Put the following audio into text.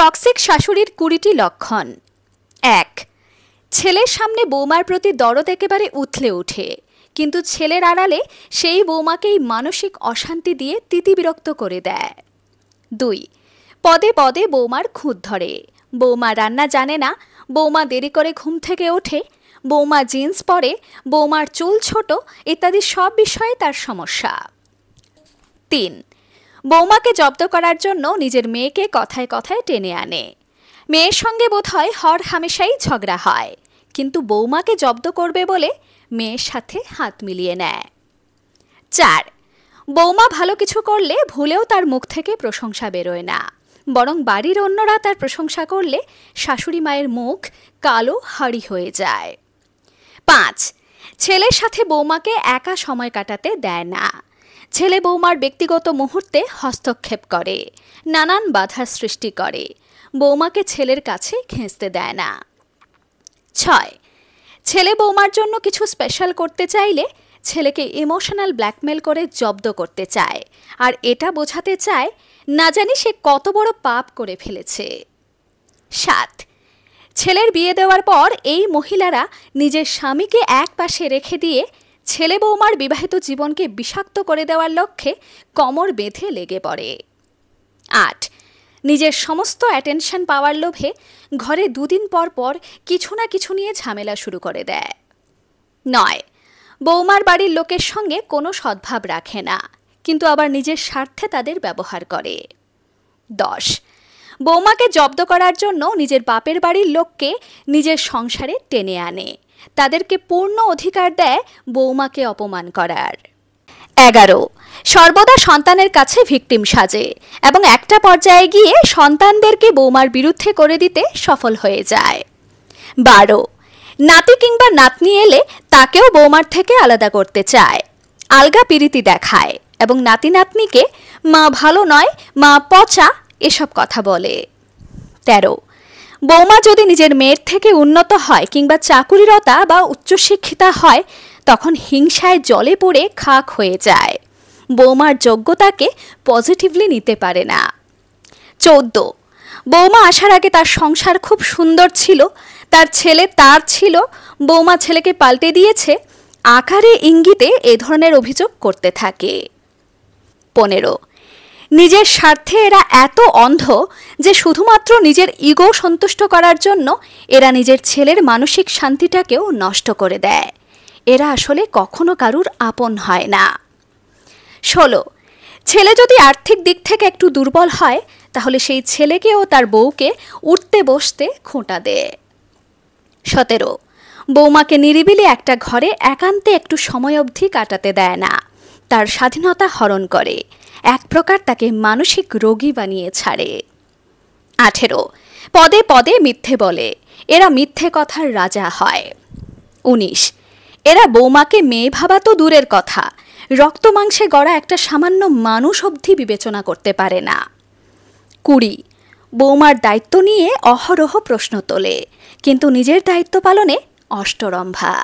Toxic শাশুড়ির ২০টি লক্ষণ। ১. ছেলের সামনে বৌমার প্রতি দরদ একেবারে উথলে ওঠে, কিন্তু ছেলের আড়ালে সেই বৌমাকেই মানসিক অশান্তি দিয়ে তিতিবিরক্ত করে দেয়। ২. পদে পদে বৌমার খুঁত ধরে, বৌমা রান্না জানে না, বৌমা দেরি করে ঘুম থেকে ওঠে, বৌমা জিন্স পরে, বৌমার চুল ছোট ইত্যাদি সব বিষয়ে তার সমস্যা। ৩. বৌমাকে জব্দ করার জন্য নিজের মেয়েকে কথায় কথায় টেনে আনে। মেয়ের সঙ্গে বোধহয় হর হামেশাই ঝগড়া হয়, কিন্তু বৌমাকে জব্দ করবে বলে মেয়ের সাথে হাত মিলিয়ে নেয়। ৪. বৌমা ভালো কিছু করলে ভুলেও তার মুখ থেকে প্রশংসা বেরোয় না, বরং বাড়ির অন্যরা তার প্রশংসা করলে শাশুড়ি মায়ের মুখ কালো হাড়ি হয়ে যায়। ৫. ছেলের সাথে বৌমাকে একা সময় কাটাতে দেয় না। ছেলে বৌমার ব্যক্তিগত মুহূর্তে হস্তক্ষেপ করে, নানান বাধার সৃষ্টি করে, বৌমাকে ছেলের কাছে ঘেঁষতে দেয় না। ৬. ছেলে বৌমার জন্য কিছু স্পেশাল করতে চাইলে ছেলেকে ইমোশনাল ব্ল্যাকমেল করে জব্দ করতে চায়, আর এটা বোঝাতে চায় না জানি সে কত বড় পাপ করে ফেলেছে। ৭. ছেলের বিয়ে দেওয়ার পর এই মহিলারা নিজের স্বামীকে এক পাশে রেখে দিয়ে ছেলে বৌমার বিবাহিত জীবনকে বিষাক্ত করে দেওয়ার লক্ষ্যে কোমর বেঁধে লেগে পড়ে। ৮. নিজের সমস্ত অ্যাটেনশন পাওয়ার লোভে ঘরে দুদিন পর পর কিছু না কিছু নিয়ে ঝামেলা শুরু করে দেয়। ৯. বৌমার বাড়ির লোকের সঙ্গে কোনো সদ্ভাব রাখে না, কিন্তু আবার নিজের স্বার্থে তাদের ব্যবহার করে। ১০. বৌমাকে জব্দ করার জন্য নিজের বাপের বাড়ির লোককে নিজের সংসারে টেনে আনে, তাদেরকে পূর্ণ অধিকার দেয় বৌমাকে অপমান করার। ১১. সর্বদা সন্তানের কাছে ভিকটিম সাজে এবং একটা পর্যায়ে গিয়ে সন্তানদেরকে বৌমার বিরুদ্ধে করে দিতে সফল হয়ে যায়। ১২. নাতি কিংবা নাতনি এলে তাকেও বৌমার থেকে আলাদা করতে চায়, আলগা পিরিতি দেখায় এবং নাতি নাতনিকে মা ভালো নয়, মা পচা এসব কথা বলে। ১৩. বৌমা যদি নিজের মেয়ের থেকে উন্নত হয় কিংবা চাকুরিরতা বা উচ্চশিক্ষিতা হয়, তখন হিংসায় জলে পড়ে খাক হয়ে যায়, বৌমার যোগ্যতাকে পজিটিভলি নিতে পারে না। ১৪. বৌমা আসার আগে তার সংসার খুব সুন্দর ছিল, তার ছেলে তার ছিল, বৌমা ছেলেকে পাল্টে দিয়েছে, আকারে ইঙ্গিতে এ ধরনের অভিযোগ করতে থাকে। ১৫. নিজের স্বার্থে এরা এত অন্ধ যে শুধুমাত্র নিজের ইগো সন্তুষ্ট করার জন্য এরা নিজের ছেলের মানসিক শান্তিটাকেও নষ্ট করে দেয়। এরা আসলে কখনো কারুর আপন হয় না। ১৬. ছেলে যদি আর্থিক দিক থেকে একটু দুর্বল হয়, তাহলে সেই ছেলেকে ও তার বউকে উঠতে বসতে খোঁটা দেয়। ১৭. বৌমাকে নিরিবিলি একটা ঘরে একান্তে একটু সময় অবধি কাটাতে দেয় না, তার স্বাধীনতা হরণ করে, এক প্রকার তাকে মানসিক রোগী বানিয়ে ছাড়ে। ১৮. পদে পদে মিথ্যে বলে, এরা মিথ্যে কথার রাজা হয়। ১৯. এরা বৌমাকে মেয়ে ভাবা তো দূরের কথা, রক্ত মাংসে গড়া একটা সামান্য মানুষ অবধি বিবেচনা করতে পারে না। ২০. বৌমার দায়িত্ব নিয়ে অহরহ প্রশ্ন তোলে, কিন্তু নিজের দায়িত্ব পালনে অষ্টরম্ভা।